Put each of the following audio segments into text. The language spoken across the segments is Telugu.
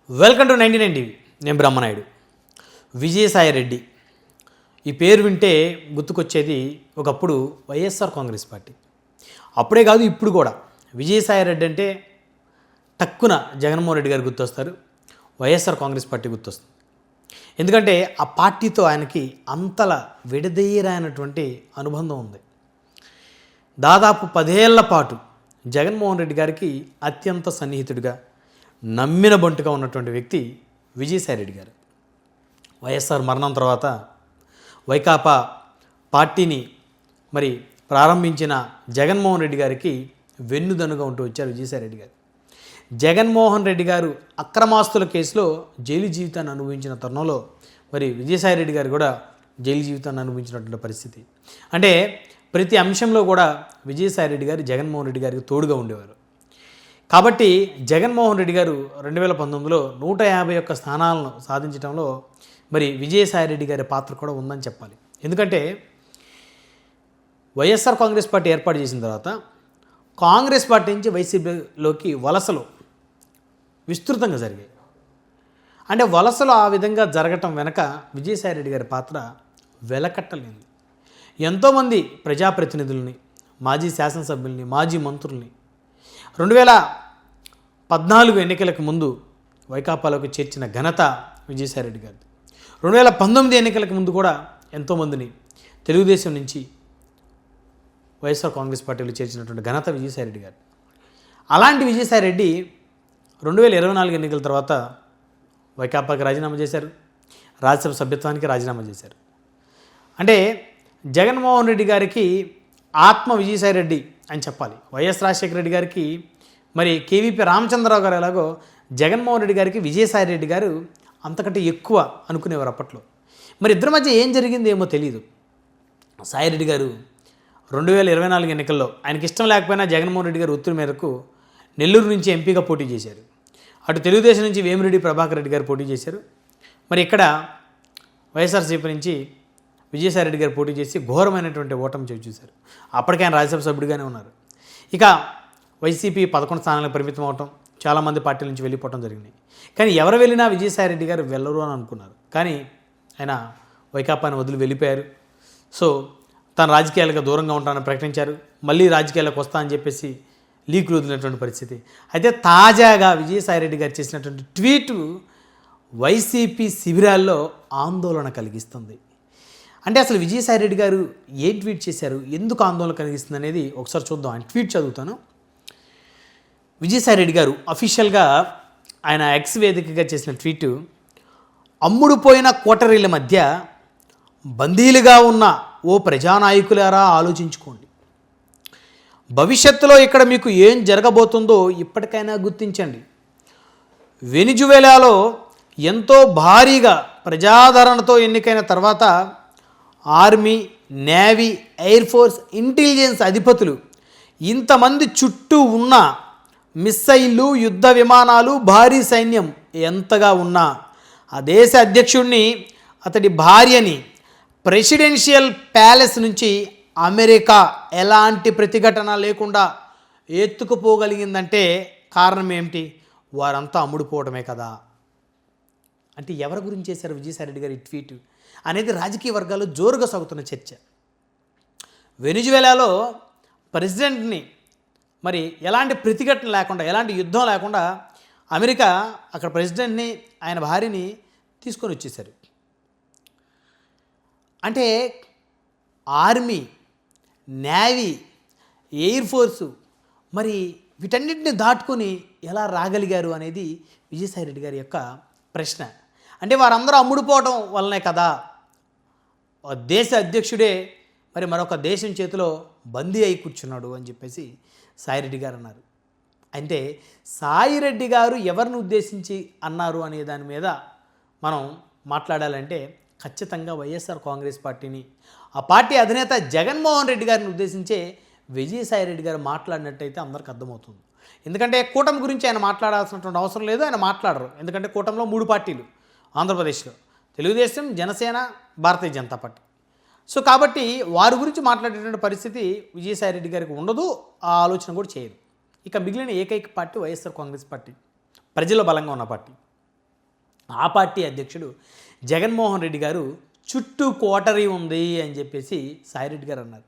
Welcome to 99 TV. నేను బ్రహ్మనాయుడు. విజయసాయి రెడ్డి ఈ పేరు వింటే గుర్తుకొచ్చేది ఒకప్పుడు వైఎస్ఆర్ కాంగ్రెస్ పార్టీ. అప్పుడే కాదు, ఇప్పుడు కూడా విజయసాయి రెడ్డి అంటే టక్కున జగన్మోహన్ రెడ్డి గారు గుర్తొస్తారు, వైఎస్ఆర్ కాంగ్రెస్ పార్టీ గుర్తొస్తుంది. ఎందుకంటే ఆ పార్టీతో ఆయనకి అంతలా విడదీయరానటువంటి అనుబంధం ఉంది. దాదాపు 10 ఏళ్ల పాటు జగన్మోహన్ రెడ్డి గారికి అత్యంత సన్నిహితుడిగా, నమ్మిన బంటుగా ఉన్నటువంటి వ్యక్తి విజయసాయి రెడ్డి గారు. వైఎస్ఆర్ మరణం తర్వాత వైకాపా పార్టీని ప్రారంభించిన జగన్మోహన్ రెడ్డి గారికి వెన్నుదన్నుగా ఉంటూ వచ్చారు విజయసాయి రెడ్డి గారు. జగన్మోహన్ రెడ్డి గారు అక్రమాస్తుల కేసులో జైలు జీవితాన్ని అనుభవించిన తరుణంలో విజయసాయి రెడ్డి గారు కూడా జైలు జీవితాన్ని అనుభవించినటువంటి పరిస్థితి. అంటే ప్రతి అంశంలో కూడా విజయసాయి రెడ్డి గారు జగన్మోహన్ రెడ్డి గారికి తోడుగా ఉండేవారు. కాబట్టి జగన్మోహన్ రెడ్డి గారు 2019లో 151 స్థానాలను సాధించడంలో విజయసాయి రెడ్డి గారి పాత్ర కూడా ఉందని చెప్పాలి. ఎందుకంటే వైఎస్ఆర్ కాంగ్రెస్ పార్టీ ఏర్పాటు చేసిన తర్వాత కాంగ్రెస్ పార్టీ నుంచి వైసీపీలోకి వలసలు విస్తృతంగా జరిగాయి. అంటే వలసలు ఆ విధంగా జరగటం వెనక విజయసాయి రెడ్డి గారి పాత్ర వెలకట్టలేనిది. ఎంతోమంది ప్రజాప్రతినిధుల్ని, మాజీ శాసనసభ్యుల్ని, మాజీ మంత్రుల్ని 2014 ఎన్నికలకు ముందు వైకాపాలోకి చేర్చిన ఘనత విజయసాయి రెడ్డి గారిది. 2019 ఎన్నికలకు ముందు కూడా ఎంతోమందిని తెలుగుదేశం నుంచి వైఎస్ఆర్ కాంగ్రెస్ పార్టీలో చేర్చినటువంటి ఘనత విజయసాయి రెడ్డి గారు. అలాంటి విజయసాయి రెడ్డి 2024 ఎన్నికల తర్వాత వైకాపాకి రాజీనామా చేశారు, రాజ్యసభ సభ్యత్వానికి రాజీనామా చేశారు. అంటే జగన్మోహన్ రెడ్డి గారికి ఆత్మ విజయసాయి రెడ్డి అని చెప్పాలి. వైఎస్ రాజశేఖర రెడ్డి గారికి కేవీపీ రామచంద్రరావు గారు ఎలాగో జగన్మోహన్ రెడ్డి గారికి విజయసాయి రెడ్డి గారు అంతకంటే ఎక్కువ అనుకునేవారు అప్పట్లో. ఇద్దరి మధ్య ఏం జరిగింది ఏమో తెలియదు. సాయి రెడ్డి గారు 2024 ఎన్నికల్లో ఆయనకి ఇష్టం లేకపోయినా జగన్మోహన్ రెడ్డి గారు ఒత్తిడి మేరకు నెల్లూరు నుంచి ఎంపీగా పోటీ చేశారు. అటు తెలుగుదేశం నుంచి వేమిరెడ్డి ప్రభాకర్ రెడ్డి గారు పోటీ చేశారు. ఇక్కడ వైఎస్ఆర్సీపీ నుంచి విజయసాయి రెడ్డి గారు పోటీ చేసి ఘోరమైనటువంటి ఓటమి చూశారు. అప్పటికే ఆయన రాజ్యసభ సభ్యుడిగానే ఉన్నారు. ఇక వైసీపీ 11 స్థానాలకు పరిమితం అవటం, చాలామంది పార్టీల నుంచి వెళ్ళిపోవటం జరిగింది. కానీ ఎవరు వెళ్ళినా విజయసాయి రెడ్డి గారు వెళ్ళరు అని అనుకున్నారు. కానీ ఆయన వైకాపాని వదిలి వెళ్ళిపోయారు. సో తన రాజకీయాలకు దూరంగా ఉంటానని ప్రకటించారు. మళ్ళీ రాజకీయాలకు వస్తా అని చెప్పేసి లీకులు వదిలినటువంటి పరిస్థితి. అయితే తాజాగా విజయసాయి రెడ్డి గారు చేసినటువంటి ట్వీటు వైసీపీ శిబిరాల్లో ఆందోళన కలిగిస్తుంది. అంటే అసలు విజయసాయి రెడ్డి గారు ఏం ట్వీట్ చేశారు, ఎందుకు ఆందోళన కలిగిస్తుంది అనేది ఒకసారి చూద్దాం. ఆయన ట్వీట్ చదువుతాను. విజయసాయి రెడ్డి గారు అఫీషియల్గా ఆయన ఎక్స్ వేదికగా చేసిన ట్వీటు: అమ్ముడుపోయిన కోటరీల మధ్య బందీలుగా ఉన్న ఓ ప్రజానాయకులారా ఆలోచించుకోండి. భవిష్యత్తులో ఇక్కడ మీకు ఏం జరగబోతుందో ఇప్పటికైనా గుర్తించండి. వెనిజువేలాలో ఎంతో భారీగా ప్రజాదరణతో ఎన్నికైన తర్వాత army, navy, air force, intelligence అధిపతులు ఇంతమంది చుట్టూ ఉన్న మిస్సైళ్ళు, యుద్ధ విమానాలు, భారీ సైన్యం ఎంతగా ఉన్నా ఆ దేశ అధ్యక్షుడిని, అతడి భార్యని ప్రెసిడెన్షియల్ ప్యాలెస్ నుంచి అమెరికా ఎలాంటి ప్రతిఘటన లేకుండా ఎత్తుకుపోగలిగిందంటే కారణం ఏమిటి? వారంతా అమ్ముడుపోవడమే కదా. అంటే ఎవరి గురించి చేశారు విజయసాయి రెడ్డి గారు ఈ ట్వీట్ అనేది రాజకీయ వర్గాల్లో జోరుగా సాగుతున్న చర్చ. వెనిజువేలాలో ప్రెసిడెంట్ని ఎలాంటి ప్రతిఘటన లేకుండా, ఎలాంటి యుద్ధం లేకుండా అమెరికా అక్కడ ప్రెసిడెంట్ని, ఆయన భార్యని తీసుకొని వచ్చేశారు. అంటే ఆర్మీ, నేవీ, ఎయిర్ ఫోర్సు వీటన్నిటిని దాటుకొని ఎలా రాగలిగారు అనేది విజయసాయి రెడ్డి గారి యొక్క ప్రశ్న. అంటే వారందరూ అమ్ముడుపోవడం వల్లనే కదా దేశ అధ్యక్షుడే మరొక దేశం చేతిలో బందీ అయి కూర్చున్నాడు అని చెప్పేసి సాయిరెడ్డి గారు అన్నారు. అంటే సాయిరెడ్డి గారు ఎవరిని ఉద్దేశించి అన్నారు అనే దాని మీద మనం మాట్లాడాలంటే ఖచ్చితంగా వైఎస్ఆర్ కాంగ్రెస్ పార్టీని, ఆ పార్టీ అధినేత జగన్మోహన్ రెడ్డి గారిని ఉద్దేశించే విజయసాయి రెడ్డి గారు మాట్లాడినట్టయితే అందరికి అర్థమవుతుంది. ఎందుకంటే కూటమి గురించి ఆయన మాట్లాడాల్సినటువంటి అవసరం లేదు, ఆయన మాట్లాడరు. ఎందుకంటే కూటమిలో 3 పార్టీలు ఆంధ్రప్రదేశ్లో: తెలుగుదేశం, జనసేన, భారతీయ జనతా పార్టీ. సో కాబట్టి వారి గురించి మాట్లాడేటువంటి పరిస్థితి విజయసాయి రెడ్డి గారికి ఉండదు, ఆ ఆలోచన కూడా చేయరు. ఇక మిగిలిన ఏకైక పార్టీ వైఎస్ఆర్ కాంగ్రెస్ పార్టీ, ప్రజల బలంగా ఉన్న పార్టీ. ఆ పార్టీ అధ్యక్షుడు జగన్మోహన్ రెడ్డి గారు చుట్టూ కోటరీ ఉంది అని చెప్పేసి సాయిరెడ్డి గారు అన్నారు.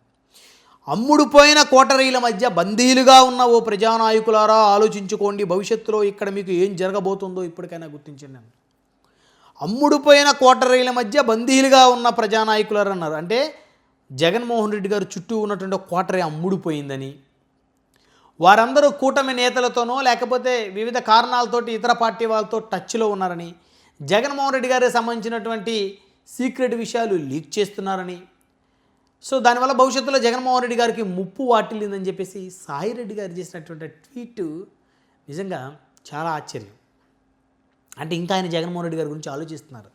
అమ్ముడుపోయిన కోటరీల మధ్య బందీలుగా ఉన్న ఓ ప్రజానాయకులారా ఆలోచించుకోండి, భవిష్యత్తులో ఇక్కడ మీకు ఏం జరగబోతుందో ఇప్పటికైనా గుర్తించండి. అమ్ముడుపోయిన కోటరీల మధ్య బందీలుగా ఉన్న ప్రజానాయకులారా అన్నారు. అంటే జగన్మోహన్ రెడ్డి గారు చుట్టూ ఉన్నటువంటి కోటరీ అమ్ముడుపోయిందని, వారందరూ కూటమి నేతలతోనో లేకపోతే వివిధ కారణాలతోటి ఇతర పార్టీ వాళ్ళతో టచ్లో ఉన్నారని, జగన్మోహన్ రెడ్డి గారికి సంబంధించినటువంటి సీక్రెట్ విషయాలు లీక్ చేస్తున్నారని, సో దానివల్ల భవిష్యత్తులో జగన్మోహన్ రెడ్డి గారికి ముప్పు వాటిల్లిందని చెప్పేసి సాయిరెడ్డి గారు చేసినటువంటి ట్వీట్ నిజంగా చాలా ఆశ్చర్యం. అంటే ఇంకా ఆయన జగన్మోహన్ రెడ్డి గారి గురించి ఆలోచిస్తున్నారు,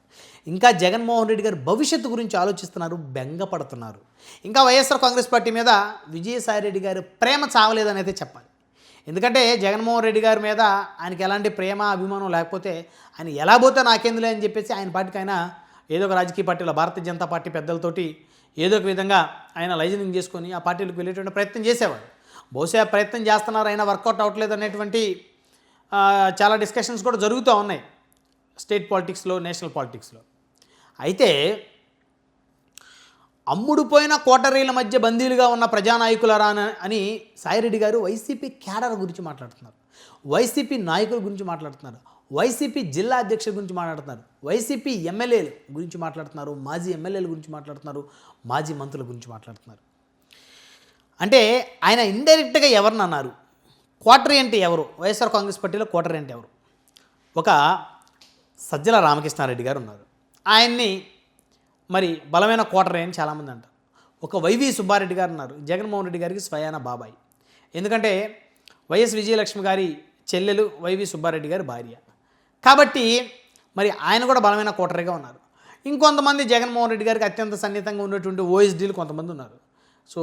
ఇంకా జగన్మోహన్ రెడ్డి గారి భవిష్యత్తు గురించి ఆలోచిస్తున్నారు, బెంగపడుతున్నారు. ఇంకా వైఎస్ఆర్ కాంగ్రెస్ పార్టీ మీద విజయసాయిరెడ్డి గారు ప్రేమ చావలేదని అయితే చెప్పాలి. ఎందుకంటే జగన్మోహన్ రెడ్డి గారి మీద ఆయనకి ఎలాంటి ప్రేమ అభిమానం లేకపోతే ఆయన ఎలా పోతే నాకేందులే అని చెప్పేసి ఆయన పార్టీకి ఆయన ఏదో ఒక రాజకీయ పార్టీలో భారతీయ జనతా పార్టీ పెద్దలతోటి ఏదో ఒక విధంగా ఆయన లైజనింగ్ చేసుకొని ఆ పార్టీలకు వెళ్ళేటువంటి ప్రయత్నం చేసేవాడు. బహుశా ప్రయత్నం చేస్తున్నారు, అయినా వర్కౌట్ అవ్వట్లేదు అనేటువంటి చాలా డిస్కషన్స్ కూడా జరుగుతూ ఉన్నాయి స్టేట్ పాలిటిక్స్లో, నేషనల్ పాలిటిక్స్లో. అయితే అమ్ముడుపోయిన కోటరీల మధ్య బందీలుగా ఉన్న ప్రజానాయకులరా అని సాయిరెడ్డి గారు వైసీపీ క్యాడర్ గురించి మాట్లాడుతున్నారు, వైసీపీ నాయకుల గురించి మాట్లాడుతున్నారు, వైసీపీ జిల్లా అధ్యక్షుల గురించి మాట్లాడుతున్నారు, వైసీపీ ఎమ్మెల్యేల గురించి మాట్లాడుతున్నారు, మాజీ ఎమ్మెల్యేల గురించి మాట్లాడుతున్నారు, మాజీ మంత్రుల గురించి మాట్లాడుతున్నారు. అంటే ఆయన ఇండైరెక్ట్గా ఎవరిని అన్నారు? కోటరీ అంటే ఎవరు? వైఎస్ఆర్ కాంగ్రెస్ పార్టీలో కోటరీ అంటే ఎవరు? ఒక సజ్జల రామకృష్ణారెడ్డి గారు ఉన్నారు, ఆయన్ని మరి బలమైన కోటరీ అని చాలామంది అంటారు. ఒక వైవి సుబ్బారెడ్డి గారు ఉన్నారు, జగన్మోహన్ రెడ్డి గారికి స్వయాన బాబాయ్. ఎందుకంటే వైఎస్ విజయలక్ష్మి గారి చెల్లెలు వైవి సుబ్బారెడ్డి గారి భార్య కాబట్టి మరి ఆయన కూడా బలమైన కోటరీగా ఉన్నారు. ఇంకొంతమంది జగన్మోహన్ రెడ్డి గారికి అత్యంత సన్నిహితంగా ఉన్నటువంటి ఓఎస్డీలు కొంతమంది ఉన్నారు. సో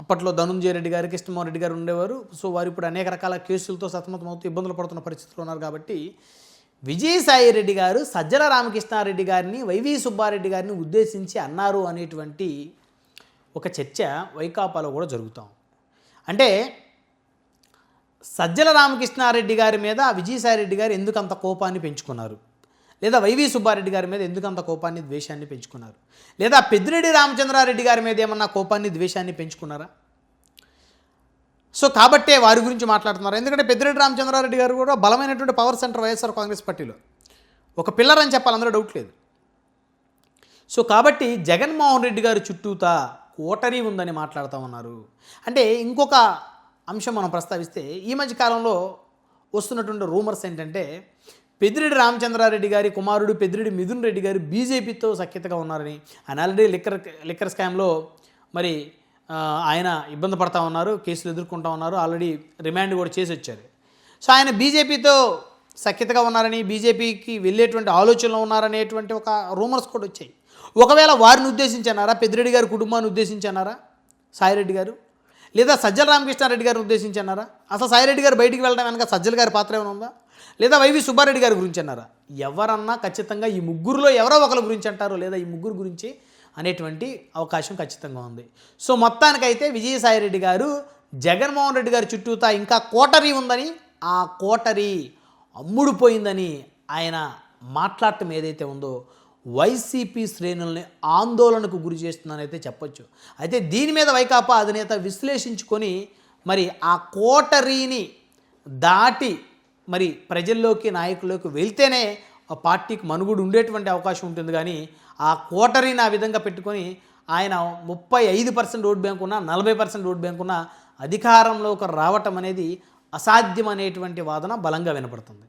అప్పట్లో ధనుంజయ రెడ్డి గారు, కృష్ణమోహన్ రెడ్డి గారు ఉండేవారు. సో వారు ఇప్పుడు అనేక రకాల కేసులతో సతమతమవుతూ ఇబ్బందులు పడుతున్న పరిస్థితులు ఉన్నారు. కాబట్టి విజయసాయి రెడ్డి గారు సజ్జల రామకృష్ణారెడ్డి గారిని, వైవి సుబ్బారెడ్డి గారిని ఉద్దేశించి అన్నారు అనేటువంటి ఒక చర్చ వైకాపాలో కూడా జరుగుతాం. అంటే సజ్జల రామకృష్ణారెడ్డి గారి మీద విజయసాయి రెడ్డి గారు ఎందుకు అంత కోపాన్ని పెంచుకున్నారు, లేదా వైవి సుబ్బారెడ్డి గారి మీద ఎందుకు అంత కోపాన్ని, ద్వేషాన్ని పెంచుకున్నారు, లేదా పెద్దిరెడ్డి రామచంద్రారెడ్డి గారి మీద ఏమన్నా కోపాన్ని, ద్వేషాన్ని పెంచుకున్నారా? సో కాబట్టే వారి గురించి మాట్లాడుతున్నారు. ఎందుకంటే పెద్దిరెడ్డి రామచంద్రారెడ్డి గారు కూడా బలమైనటువంటి పవర్ సెంటర్ వైఎస్ఆర్ కాంగ్రెస్ పార్టీలో ఒక పిల్లర్ అని చెప్పాలి, అందులో డౌట్ లేదు. సో కాబట్టి జగన్మోహన్ రెడ్డి గారు చుట్టూతా కోటరీ ఉందని మాట్లాడుతూ ఉన్నారు. అంటే ఇంకొక అంశం మనం ప్రస్తావిస్తే ఈ మధ్య కాలంలో వస్తున్నటువంటి రూమర్స్ ఏంటంటే పెద్దిరెడ్డి రామచంద్రారెడ్డి గారి కుమారుడు పెద్దిరెడ్డి మిథున్ రెడ్డి గారు బీజేపీతో సఖ్యతగా ఉన్నారని, ఆయన ఆల్రెడీ లిక్కర్ స్కామ్లో మరి ఆయన ఇబ్బంది పడతా ఉన్నారు, కేసులు ఎదుర్కొంటా ఉన్నారు, ఆల్రెడీ రిమాండ్ కూడా చేసి వచ్చారు. సో ఆయన బీజేపీతో సఖ్యతగా ఉన్నారని, బీజేపీకి వెళ్ళేటువంటి ఆలోచనలో ఉన్నారనేటువంటి ఒక రూమర్స్ కూడా వచ్చాయి. ఒకవేళ వారిని ఉద్దేశించన్నారా, పెద్దిరెడ్డి గారి కుటుంబాన్ని ఉద్దేశించన్నారా సాయిరెడ్డి గారు, లేదా సజ్జల రామకృష్ణారెడ్డి గారిని ఉద్దేశించన్నారా? అసలు సాయిరెడ్డి గారు బయటికి వెళ్ళడం వెనక సజ్జల గారి పాత్ర ఏమైనా ఉందా, లేదా వైవి సుబ్బారెడ్డి గారి గురించి అన్నారా? ఎవరన్నా ఖచ్చితంగా ఈ ముగ్గురులో ఎవరో ఒకరి గురించి అంటారు, లేదా ఈ ముగ్గురు గురించి అనేటువంటి అవకాశం ఖచ్చితంగా ఉంది. సో మొత్తానికైతే విజయసాయిరెడ్డి గారు జగన్మోహన్ రెడ్డి గారి చుట్టూతా ఇంకా కోటరీ ఉందని, ఆ కోటరీ అమ్ముడుపోయిందని ఆయన మాట్లాడటం ఏదైతే ఉందో వైసీపీ శ్రేణుల్ని ఆందోళనకు గురి చేస్తుందనైతే చెప్పొచ్చు. అయితే దీని మీద వైకాపా అధినేత విశ్లేషించుకొని మరి ఆ కోటరీని దాటి మరి ప్రజల్లోకి, నాయకుల్లోకి వెళ్తేనే ఆ పార్టీకి మనుగడ ఉండేటువంటి అవకాశం ఉంటుంది. కానీ ఆ కోటరీని ఆ విధంగా పెట్టుకొని ఆయన 35% ఓట్ బ్యాంక్ ఉన్నా, 40% ఓట్ బ్యాంక్ ఉన్నా అధికారంలోకి రావటం అనేది అసాధ్యం అనేటువంటి వాదన బలంగా వినపడుతుంది.